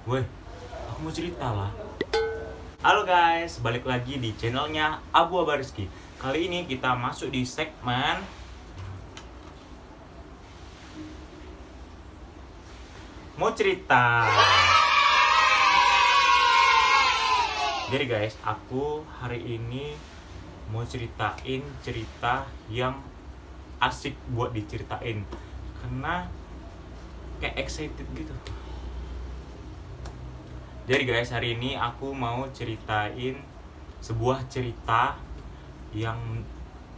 Woi, aku mau cerita lah. Halo guys, balik lagi di channelnya Abu Abariski. Kali ini kita masuk di segmen mau cerita. Jadi guys, aku hari ini mau ceritain cerita yang asik buat diceritain karena kayak excited gitu. Jadi guys, hari ini aku mau ceritain sebuah cerita yang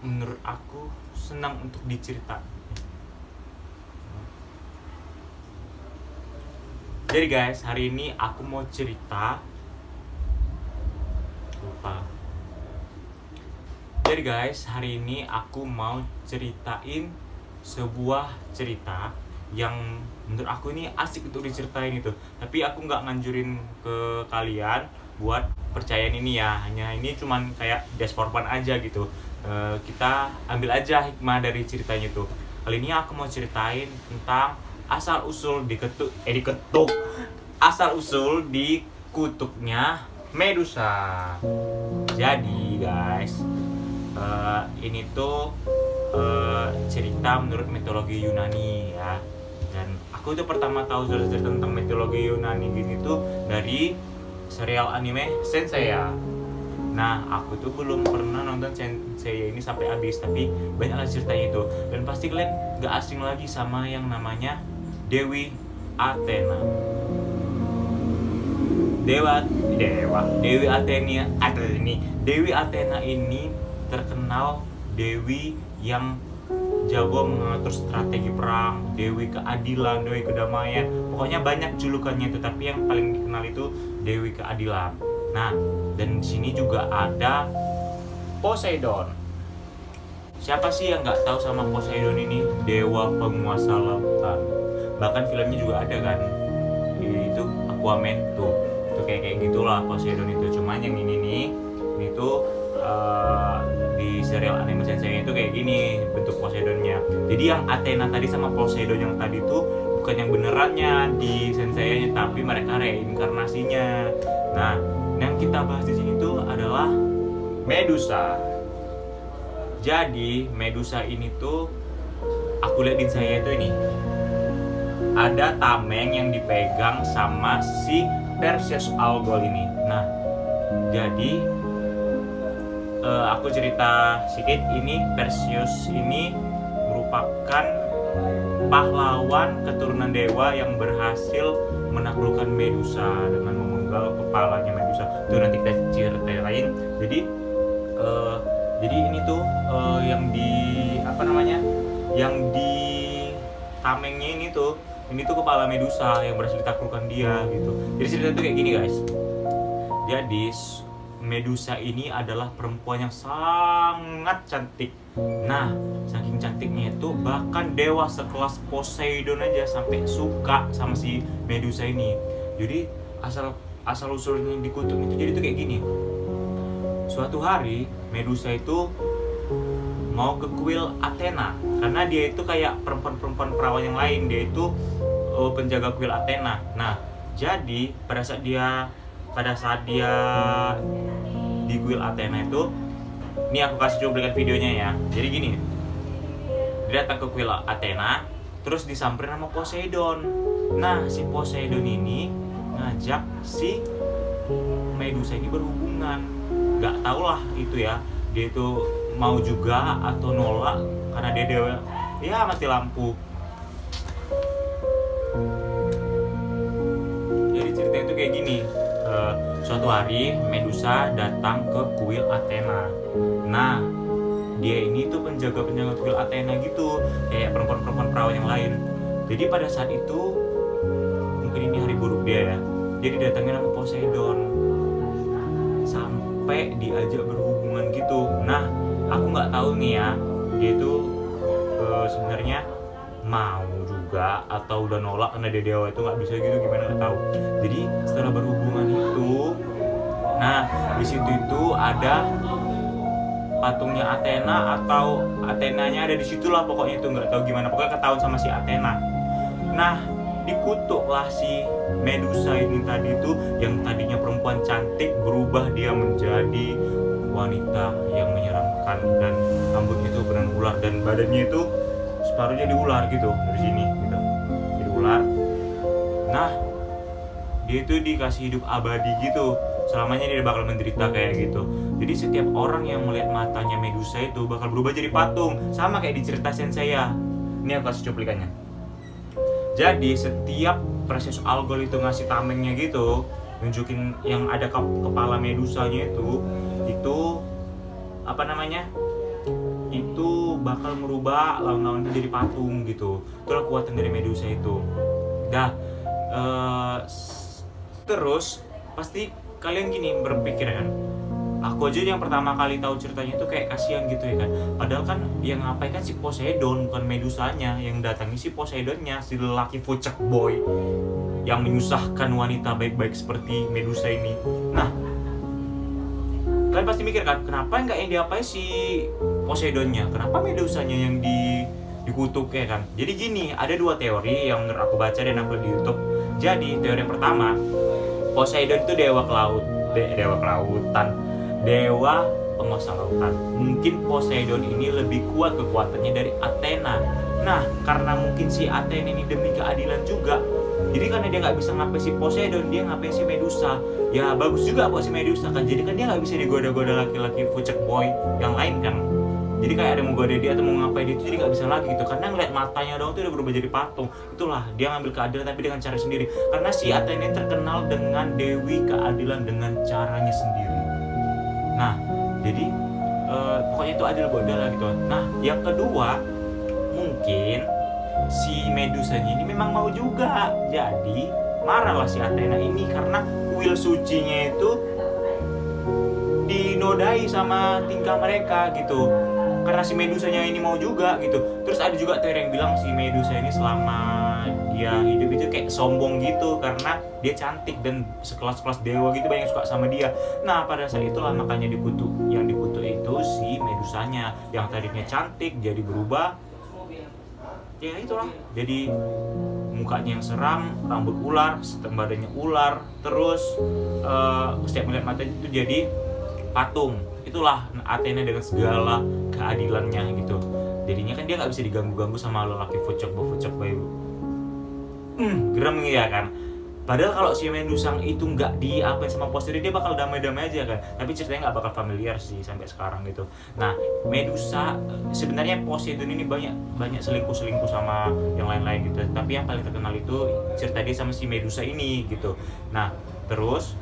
menurut aku senang untuk diceritain. Jadi guys, hari ini aku mau cerita. Lupa. Jadi guys, hari ini aku mau ceritain sebuah cerita yang menurut aku ini asik untuk diceritain itu. Tapi aku nggak nganjurin ke kalian buat percayaan ini ya. Hanya ini cuman kayak just for fun aja gitu. Kita ambil aja hikmah dari ceritanya itu. Kali ini aku mau ceritain tentang asal usul diketuk. Asal usul dikutuknya Medusa. Jadi guys, ini tuh cerita menurut mitologi Yunani ya. Dan aku tuh pertama tahu cerita tentang mitologi Yunani gini tuh dari serial anime Senseiya. Nah, aku tuh belum pernah nonton Senseiya ini sampai habis, tapi banyaklah ceritanya itu. Dan pasti kalian gak asing lagi sama yang namanya Dewi Athena. Dewi Athena ini terkenal Dewi yang jago mengatur strategi perang, Dewi keadilan, Dewi kedamaian. Pokoknya banyak julukannya itu, tapi yang paling dikenal itu Dewi keadilan. Nah, dan di sini juga ada Poseidon. Siapa sih yang nggak tahu sama Poseidon ini? Dewa penguasa lautan. Bahkan filmnya juga ada kan. Itu Aquaman tuh. Itu kayak gitulah Poseidon itu. Cuman yang ini tuh di serial anime Senseiya itu kayak gini bentuk Poseidonnya. Jadi yang Athena tadi sama Poseidon yang tadi tuh bukan yang benerannya di Senseiya, tapi mereka reinkarnasinya. Nah, yang kita bahas di sini tuh adalah Medusa. Jadi Medusa ini tuh aku lihat di saya itu ini ada tameng yang dipegang sama si Perseus Algol ini. Nah, jadi aku cerita sedikit. Ini Perseus ini merupakan pahlawan keturunan dewa yang berhasil menaklukkan Medusa dengan memenggal kepalanya Medusa. Itu nanti kita ceritain. Jadi ini tuh yang di yang di tamengnya ini tuh kepala Medusa yang berhasil ditaklukkan dia gitu. Jadi cerita itu kayak gini guys. Jadi Medusa ini adalah perempuan yang sangat cantik. Nah, saking cantiknya itu bahkan dewa sekelas Poseidon aja sampai suka sama si Medusa ini. Jadi asal usulnya dikutuk itu jadi tuh kayak gini. Suatu hari Medusa itu mau ke kuil Athena karena dia itu kayak perempuan perawan yang lain. Dia itu penjaga kuil Athena. Nah, jadi pada saat dia di kuil Athena itu, ini aku kasih cuplikan videonya ya. Jadi gini, dia datang ke kuil Athena, terus disamperin sama Poseidon. Nah, si Poseidon ini ngajak si Medusa ini berhubungan. Gak tau lah itu ya, dia itu mau juga atau nolak karena dia dewa. Ya mati lampu. Jadi ceritanya itu kayak gini. Suatu hari Medusa datang ke kuil Athena. Nah, dia ini tuh penjaga kuil Athena gitu, kayak perempuan perawan yang lain. Jadi pada saat itu mungkin ini hari buruk dia ya. Jadi datangin sama Poseidon sampai diajak berhubungan gitu. Nah, aku nggak tahu nih ya, dia tuh sebenarnya mau juga atau udah nolak karena dia dewa itu nggak bisa gitu, gimana nggak tahu. Jadi setelah berhubungan itu, nah di situ itu ada patungnya Athena atau Athenanya ada di situlah, pokoknya itu nggak tahu gimana, pokoknya ketahuan sama si Athena. Nah, dikutuklah si Medusa ini tadi tuh yang tadinya perempuan cantik berubah dia menjadi wanita yang menyeramkan, dan rambutnya itu benar ular dan badannya itu separuh jadi ular gitu dari sini gitu, jadi ular. Nah dia itu dikasih hidup abadi gitu, selamanya dia bakal menderita kayak gitu. Jadi setiap orang yang melihat matanya Medusa itu bakal berubah jadi patung, sama kayak di cerita Senseiya. Ini aku kasih cuplikannya. Jadi setiap Precious Algol itu ngasih tamengnya gitu, nunjukin yang ada kepala Medusanya itu apa namanya, itu bakal merubah lawan-lawannya jadi patung gitu. Itulah kekuatan dari Medusa itu. Dah terus pasti kalian gini berpikir kan, aku aja yang pertama kali tahu ceritanya itu kayak kasihan gitu ya kan. Padahal kan yang ngapain kan si Poseidon, bukan Medusanya. Yang datangi si Poseidonnya, si lelaki fucek boy yang menyusahkan wanita baik-baik seperti Medusa ini. Nah kalian pasti mikir kan, kenapa nggak yang diapain si Poseidonnya, kenapa Medusanya yang dikutuk ya kan. Jadi gini, ada dua teori yang menurut aku baca dan aku di YouTube. Jadi teori yang pertama, Poseidon itu dewa kelautan, dewa penguasa lautan. Mungkin Poseidon ini lebih kuat kekuatannya dari Athena. Nah karena mungkin si Athena ini demi keadilan juga, jadi karena dia nggak bisa ngapain si Poseidon, dia ngapain si Medusa. Ya bagus juga buat si Medusa kan, jadi kan dia nggak bisa digoda-goda laki-laki fucek boy yang lain kan. Jadi kayak ada mau goda dia atau mau ngapain dia itu jadi nggak bisa lagi gitu, karena ngeliat matanya doang tuh udah berubah jadi patung. Itulah dia ngambil keadilan tapi dengan cara sendiri, karena si Athena ini terkenal dengan dewi keadilan dengan caranya sendiri. Nah jadi pokoknya itu adil bodoh lah gitu. Nah yang kedua, mungkin si Medusanya ini memang mau juga, jadi marahlah si Athena ini karena kuil sucinya itu dinodai sama tingkah mereka gitu, karena si Medusanya ini mau juga gitu. Terus ada juga teori yang bilang si Medusa ini selama dia hidup itu kayak sombong gitu, karena dia cantik dan sekelas-kelas dewa gitu banyak suka sama dia. Nah pada saat itulah makanya dikutuk. Yang dikutuk itu si Medusanya yang tadinya cantik jadi berubah, ya itulah, jadi mukanya yang seram, rambut ular, badannya ular, terus setiap melihat mata itu jadi patung. Itulah Athena dengan segala keadilannya gitu. Jadinya kan dia nggak bisa diganggu-ganggu sama lelaki fucek boy. Geram ya kan. Padahal kalau si Medusa itu nggak diapain sama Poseidon, dia bakal damai-damai aja kan. Tapi ceritanya nggak bakal familiar sih sampai sekarang gitu. Nah Medusa sebenarnya Poseidon ini banyak selingkuh sama yang lain-lain gitu. Tapi yang paling terkenal itu cerita dia sama si Medusa ini gitu. Nah terus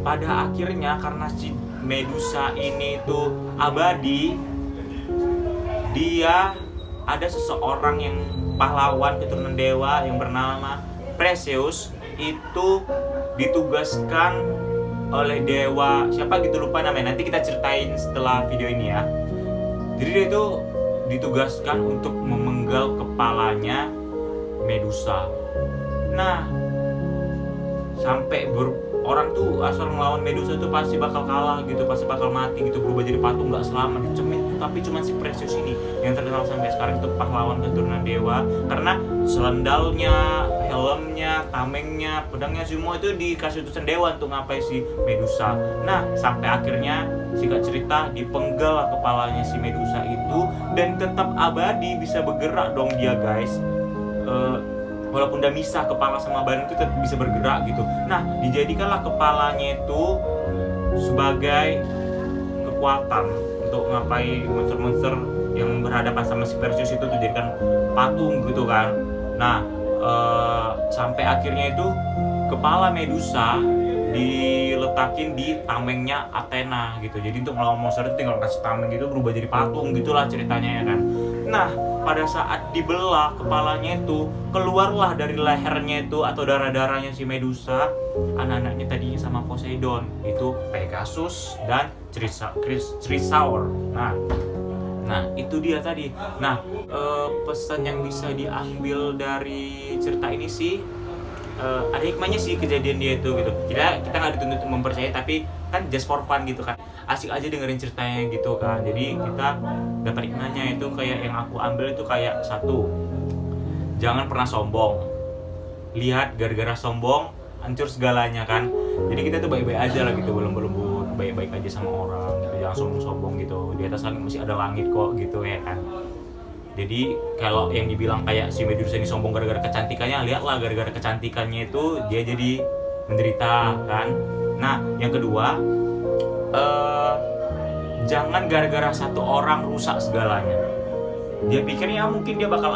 pada akhirnya karena si Medusa ini tuh abadi, dia ada seseorang yang pahlawan keturunan dewa yang bernama Perseus, itu ditugaskan oleh dewa siapa gitu lupa namanya, nanti kita ceritain setelah video ini ya. Jadi dia itu ditugaskan untuk memenggal kepalanya Medusa. Nah sampai orang tuh asal ngelawan Medusa tuh pasti bakal kalah gitu, pasti bakal mati gitu, berubah jadi patung nggak selamat dicemin. Tapi cuman si Perseus ini yang terkenal sampai sekarang itu pahlawan keturunan dewa, karena selendalnya, helmnya, tamengnya, pedangnya semua itu dikasih utusan dewa untuk ngapain si Medusa. Nah sampai akhirnya singkat cerita dipenggal kepalanya si Medusa itu, dan tetap abadi, bisa bergerak dong dia guys. Walaupun udah misah kepala sama badan itu tetap bisa bergerak gitu. Nah dijadikanlah kepalanya itu sebagai kekuatan untuk ngapai monster-monster yang berhadapan sama si Perseus itu, dijadikan patung gitu kan. Nah sampai akhirnya itu kepala Medusa diletakin di tamengnya Athena gitu. Jadi untuk melawan monster itu tinggal kasih tameng gitu, berubah jadi patung gitulah ceritanya ya kan. Nah pada saat dibelah kepalanya itu, keluarlah dari lehernya itu atau darah-darahnya si Medusa anak-anaknya tadinya sama Poseidon, itu Pegasus dan Chrysaor. Nah itu dia tadi. Nah pesan yang bisa diambil dari cerita ini sih, ada hikmahnya sih kejadian dia itu gitu. Kita nggak dituntut mempercayai, tapi kan just for fun gitu kan, asik aja dengerin ceritanya gitu kan. Jadi kita dapat hikmahnya itu kayak yang aku ambil itu kayak satu, jangan pernah sombong. lihat gara-gara sombong hancur segalanya kan. Jadi kita tuh baik-baik aja lah gitu, belum baik-baik aja sama orang gitu, jangan sombong-sombong gitu. Di atas langit masih ada langit kok gitu ya kan. Jadi kalau yang dibilang kayak si Medusa ini sombong gara-gara kecantikannya, lihatlah gara-gara kecantikannya itu dia jadi menderita kan. Nah yang kedua, jangan gara-gara satu orang rusak segalanya. Dia pikirnya mungkin dia bakal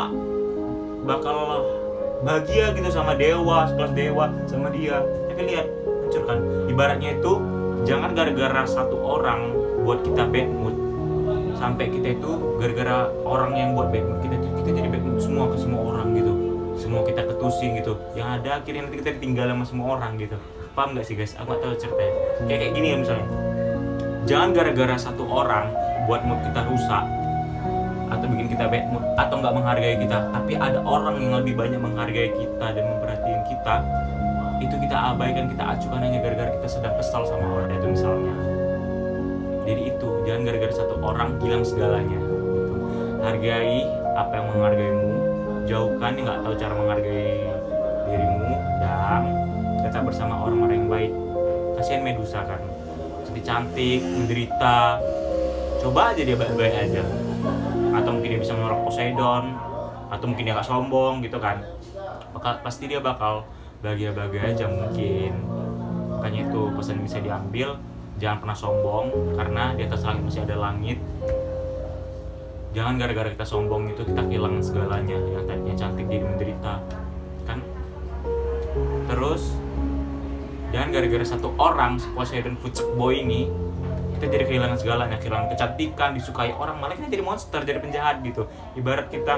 bahagia gitu sama dewa, sekelas dewa sama dia, tapi lihat hancur kan. Ibaratnya itu jangan gara-gara satu orang buat kita bad mood, sampai kita itu gara-gara orang yang buat bad mood kita jadi bad mood semua ke semua orang gitu, semua kita ketusing gitu, yang ada akhirnya nanti kita ditinggal sama semua orang gitu. Paham nggak sih guys? Aku nggak tahu ceritanya kayak gini ya. Misalnya jangan gara-gara satu orang buat mood kita rusak atau bikin kita bad mood atau nggak menghargai kita, tapi ada orang yang lebih banyak menghargai kita dan memperhatiin kita, itu kita abaikan, kita acukan hanya gara-gara kita sedang kesal sama orang itu misalnya. Jadi itu jangan gara-gara satu orang hilang segalanya gitu. Hargai apa yang menghargaimu, jauhkan yang nggak tahu cara menghargai dirimu, dan tetap bersama orang-orang yang baik. Kasihan Medusa kan, cantik, menderita, coba aja dia baik-baik aja. Atau mungkin dia bisa menolak Poseidon, atau mungkin dia gak sombong gitu kan, pasti dia bakal bahagia-bahagia aja mungkin. Makanya itu pesan yang bisa diambil, jangan pernah sombong, karena di atas langit masih ada langit. Jangan gara-gara kita sombong itu kita kehilangan segalanya, yang tadinya cantik jadi menderita kan. Terus jangan gara-gara satu orang, si Poseidon pucek boy ini, kita jadi kehilangan segalanya, kehilangan kecantikan, disukai orang, malah kita jadi monster, jadi penjahat gitu. Ibarat kita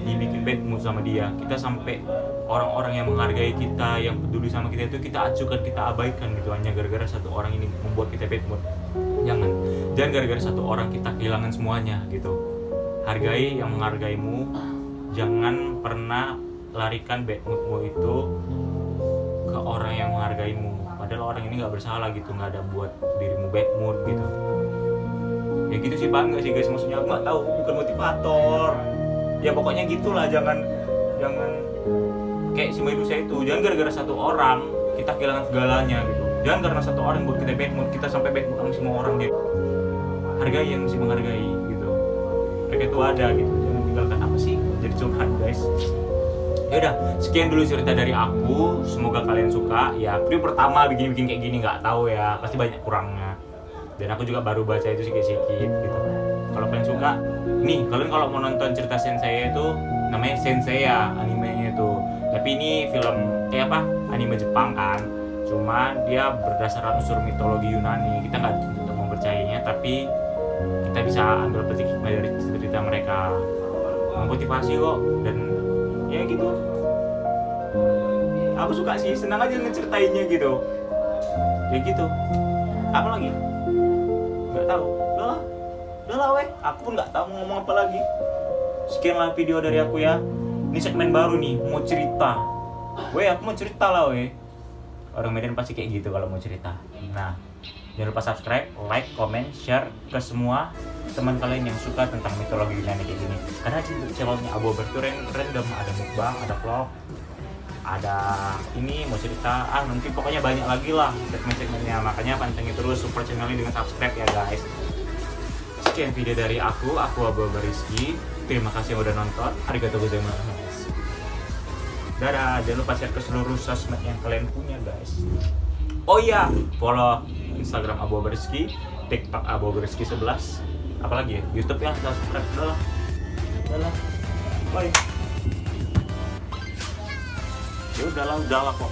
dibikin bad mood sama dia, kita sampai orang-orang yang menghargai kita, yang peduli sama kita itu kita acukan, kita abaikan gitu, hanya gara-gara satu orang ini membuat kita bad mood. Jangan gara-gara satu orang kita kehilangan semuanya gitu. Hargai yang menghargaimu, jangan pernah larikan bad moodmu itu ke orang yang menghargaimu, padahal orang ini nggak bersalah gitu, nggak ada buat dirimu bad mood gitu. Ya gitu sih, paham nggak sih guys? Maksudnya aku nggak tahu, bukan motivator ya, pokoknya gitulah. Jangan kayak si Medusa itu, jangan gara-gara satu orang kita kehilangan segalanya gitu. Jangan karena satu orang buat kita bad mood, kita sampai bad mood sama semua orang gitu. Hargai yang mesti menghargai gitu, mereka itu ada gitu, jangan tinggalkan. Apa sih jadi curhat guys? Yaudah, sekian dulu cerita dari aku, semoga kalian suka. Ya, video pertama bikin kayak gini, nggak tahu ya, pasti banyak kurangnya. Dan aku juga baru baca itu sedikit-sedikit gitu. Kalau kalian suka, nih kalian kalau mau nonton cerita Sensei itu, namanya Sensei ya animenya itu. Tapi ini film anime Jepang kan. Cuma dia berdasarkan unsur mitologi Yunani. Kita nggak untuk mempercayainya, tapi kita bisa ambil petik hikmah dari cerita mereka. Memotivasi kok, dan ya gitu. Aku suka sih, senang aja ngeceritainnya gitu. Ya gitu. Apa lagi? Nggak tahu. Udah lah weh. Aku pun nggak tahu mau ngomong apa lagi. Sekianlah video dari aku ya. Ini segmen baru nih, mau cerita. Weh, aku mau cerita lah weh. Orang Medan pasti kayak gitu kalau mau cerita. Nah, jangan lupa subscribe, like, comment, share ke semua teman kalian yang suka tentang mitologi Yunani kayak gini. Karena channelnya Abu Ober random, ada mukbang, ada vlog, ada ini mau cerita, nanti pokoknya banyak lagi lah segmen-segmennya. Makanya pantengin terus support channel ini dengan subscribe ya guys. Sekian video dari aku Abu Ober. Terima kasih yang udah nonton. Arigatou gozaimasu. Dadah, jangan lupa share ke seluruh sosmed yang kalian punya guys. Oh iya, follow Instagram Abu Ober, TikTok Abu Ober 11. Apalagi ya, YouTube ya, subscribe dulu. Udahlah, bye. Ya udahlah kok.